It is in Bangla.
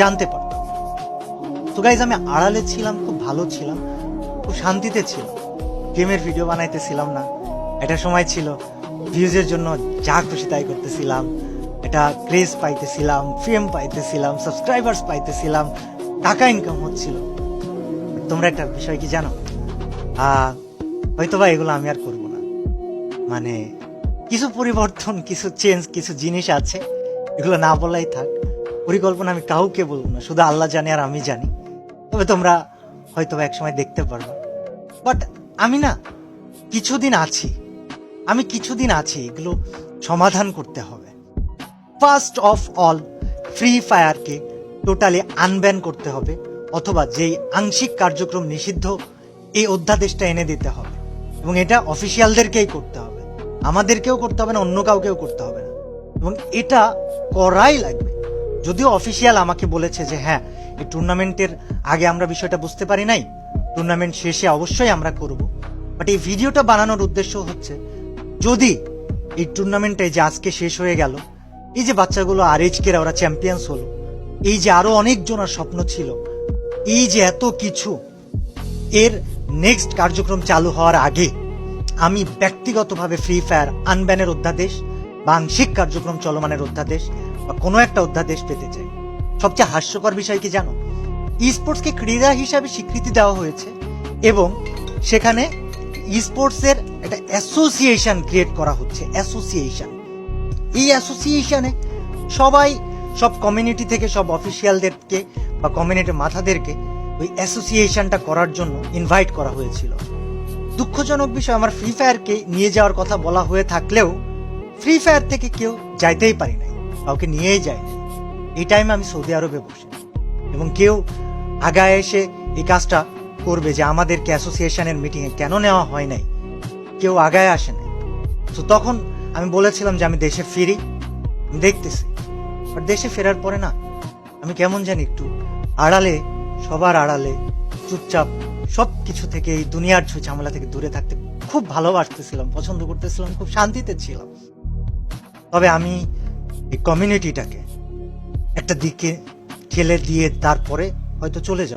জানতে পারতাম। তো গাইজ আমি আড়ালে ছিলাম, খুব ভালো ছিলাম, খুব শান্তিতে ছিলাম। গেমের ভিডিও বানাইতেছিলাম না। একটা সময় ছিল ভিউজের জন্য যা খুশি তাই করতেছিলাম, এটা ক্রেজ পাইতেছিলাম, ফেম পাইতেছিলাম, সাবস্ক্রাইবার্স পাইতেছিলাম, টাকা ইনকাম হচ্ছিল। তোমরা একটা বিষয় কি জানো, হয়তোবা এগুলো আমি আর করবো না। মানে কিছু পরিবর্তন, কিছু চেঞ্জ, কিছু জিনিস আছে, এগুলো না বলাই থাক। পরিকল্পনা আমি কাউকে বলবো না, শুধু আল্লাহ জানে আর আমি জানি। তবে তোমরা হয়তো একসময় দেখতে পারবে। বাট আমি না কিছুদিন আছি, এগুলো সমাধান করতে হবে। ফার্স্ট অফ অল ফ্রি ফায়ারকে টোটালি আনব্যান করতে হবে, অথবা যেই আংশিক কার্যক্রম নিষিদ্ধ এই অধ্যাদেশটা এনে দিতে হবে। এবং এটা অফিসিয়ালদেরকেই করতে হবে, আমাদেরকেও করতে হবে না, অন্য কাউকেও করতে হবে না। এবং এটা করাই লাগবে। যদিও অফিসিয়াল আমাকে বলেছে যে হ্যাঁ, এই টুর্নামেন্টের আগে আমরা বিষয়টা বুঝতে পারি নাই, টুর্নামেন্ট শেষে অবশ্যই আমরা করব। বাট এই ভিডিওটা বানানোর উদ্দেশ্য হচ্ছে, যদি এই টুর্নামেন্টে যে আজকে শেষ হয়ে গেল, এই যে বাচ্চাগুলো আরএইচকেরা ওরা চ্যাম্পিয়ন্স হলো, এই যে আরো অনেকজনের স্বপ্ন ছিল, এই যে এত কিছু, এর নেক্সট কার্যক্রম চালু হওয়ার আগে আমি ব্যক্তিগতভাবে ফ্রি ফায়ার আনব্যানের অধ্যাদেশ বা আংশিক কার্যক্রম চলমানের অধ্যাদেশ বা কোনো একটা অধ্যাদেশ পেতে চাই। সবচেয়ে হাস্যকর বিষয় কি জানো, ই স্পোর্টসকে ক্রীড়া হিসাবে স্বীকৃতি দেওয়া হয়েছে এবং সেখানে ই স্পোর্টসের একটা অ্যাসোসিয়েশন ক্রিয়েট করা হচ্ছে। এই অ্যাসোসিয়েশনে সবাই, সব কমিউনিটি থেকে সব অফিসিয়ালদেরকে বা কমিউনিটির মাথাদেরকে ওই অ্যাসোসিয়েশনটা করার জন্য ইনভাইট করা হয়েছিল। দুঃখজনক বিষয়, আমার ফ্রি ফায়ারকে নিয়ে যাওয়ার কথা বলা হয়ে থাকলেও ফ্রি ফায়ার থেকে কেউ যাইতেই পারি নাই, কাউকে নিয়েই যায় নাই। এই টাইমে আমি সৌদি আরবে বসে, এবং কেউ আগায় এসে এই কাজটা করবে যে আমাদেরকে অ্যাসোসিয়েশনের মিটিংয়ে কেন নেওয়া হয় নাই, কেউ আগায় আসে নাই। তো তখন আমি বলেছিলাম যে আমি দেশে ফিরি, আমি দেখতেছি। বাট দেশে ফেরার পরে না, আমি কেমন জানি একটু আড়ালে, সবার আড়ালে, চুপচাপ সব কিছু থেকে, এই দুনিয়ার ঝামেলা থেকে দূরে থাকতে খুব ভালোবাসতেছিলাম, পছন্দ করতেছিলাম, খুব শান্তিতে ছিলাম। তবে আমি এই কমিউনিটিটাকে একটা দিকে ঠেলে দিয়ে তারপরে হয়তো চলে যাব।